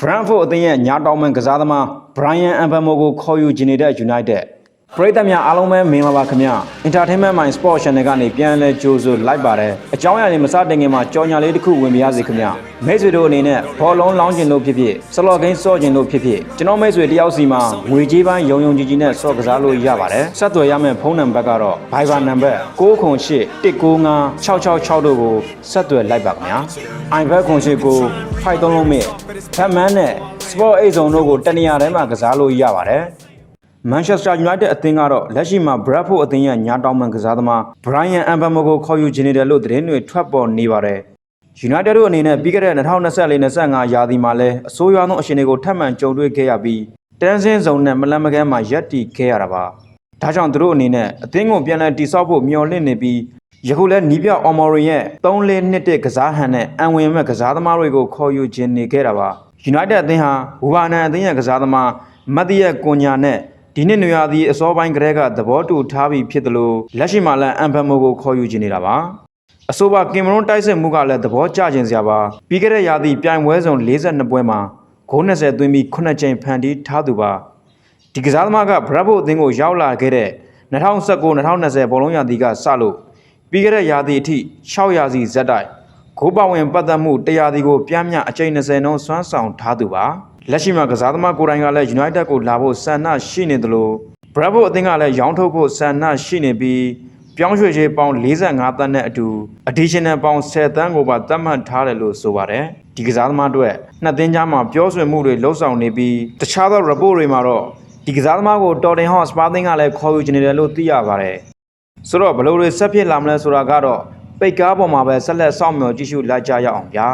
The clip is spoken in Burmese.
Brentford အသင်းရဲ့ညာတောင်ပံကစားသမား Bryan Mbeumo ကိုခေါ်ယူချင်နေတဲ့ United ပရိသတ်များအားလုံးပဲမင်္ဂလာပါခင်ဗျာ Entertainment Mind Sport Channel ကနေပြန်လည်ကြိုဆိုလိုက်ပါတယ်အကြောင်းအရာတွေမစတင်ခင်မှာကြော်ညာလေးတစ်ခုဝင်ပြရစီခင်ဗျာမိတ်ဆွေတို့အနေနဲ့ဘောလုံးလောင်းကျင်လို့ဖြစ်ဖြစ်စလော့ဂိမ်းဆော့ကျင်လို့ဖြစ်ဖြစ်ကျွန်တော်မိတ်ဆွေတယောက်စီမှာငွေကြေးပိုင်းယုံယုံကြည်ကြည်နဲ့ဆော့ကစားလို့ရပါတယ်ဆက်သွယ်ရမယ့်ဖုန်းနံပါတ်ကတော့ Viber နံပါတ်908195666တို့ကိုဆက်သွယ်လိုက်ပါခင်ဗျာ iPad 989 ဖိုက်သုံးလုံးမြင့်ဖက်မန်းနဲ့ Sport 8 zone တို့ကိုတနေရာထဲမှာကစားလို့ရပါတယ်Manchester United အသင်းကတော့လက်ရှိမှာ Brentford အသင်းရဲ့ညာတောင်ပံကစားသမား Bryan Mbeumo ကိုခေါ်ယူချင်တယ်လို့သတင်းတွေထွက်ပေါ်နေပါတယ်။ United တို့အနေနဲ့ပြီးခဲ့တဲ့2024-25ရာသီမှာလည်းအဆိုးရွားဆုံးအခြေအနေကိုထပ်မံကြုံတွေ့ခဲ့ရပြီးတန်းစင်းစုံနဲ့မလန်မကန်းမှာရပ်တည်ခဲ့ရတာပါ။ဒါကြောင့်သူတို့အနေနဲ့အသင်းကိုပြန်လည်တည်ဆောက်ဖို့မျှော်လင့်နေပြီးယခုလဲနီးပြအော်မော်ရင်ရဲ့3-4-2ကစားဟန်နဲ့အံဝင်မဲ့ကစားသမားတွေကိုခေါ်ယူခြင်းနေခဲ့တာပါ။ United အသင်းဟာဝူဘာနန်အသင်းရဲ့ကစားသမားမတ်တီယက်ကွန်ညာနဲ့ဒီနှစ်နွေရာသီအစောပိုင်းကတည်းကသဘောတူထားပြီးဖြစ်တယ်လို့လက်ရှိမှာလည်း Mbeumo ကိုခေါ်ယူချင်နေတာပါအဆိုပါကင်မရွန်တိုက်စစ်မှုကလည်းသဘောကျခြင်းစရာပါပြီးခဲ့တဲ့ရာသီပြိုင်ပွဲစုံ42ပွဲမှာဂိုး20သွင်းပြီး9ကြိမ်ဖန်တီးထားသူပါဒီကစားသမားက Brentford အသင်းကိုရောက်လာခဲ့တဲ့2019-2020ဘောလုံးရာသီကစလို့ပြီးခဲ့တဲ့ရာသီအထိ6ရာသီဇက်တိုက်ဂိုးပါဝင်ပတ်သက်မှု100ရာသီကိုပြင်းပြအကြိမ်20နှုန်းစွမ်းဆောင်ထားသူပါလက်ရှိမှာကစားသမားကိုယ်တိုင်ကလည်း United ကိုလာဖို့ဆန္ဒရှိနေတယ်လို့ Brentford အသင်းကလည်းရောင်းထုတ်ဖို့ဆန္ဒရှိနေပြီးပြောင်းရွှေ့ခြေပေါင်း45သန်းနဲ့အတူ additional ပေါင်း10သန်းကိုပါသတ်မှတ်ထားတယ်လို့ဆိုပါတယ်ဒီကစားသမားတို့နှစ်သင်းကြားမှာပြောဆိုမှုတွေလှုပ်ဆောင်နေပြီးတခြားသော report တွေမှာတော့ဒီကစားသမားကို Tottenham Hotspur အသင်းကလည်းခေါ်ယူချင်တယ်လို့သိရပါတယ်ဆိုတော့ဘယ်လိုတွေဆက်ဖြစ်လာမလဲဆိုတာကတော့ပိတ်ကားပေါ်မှာပဲဆက်လက်စောင့်မျှော်ကြည့်ရှုလိုက်ကြရအောင်ဗျာ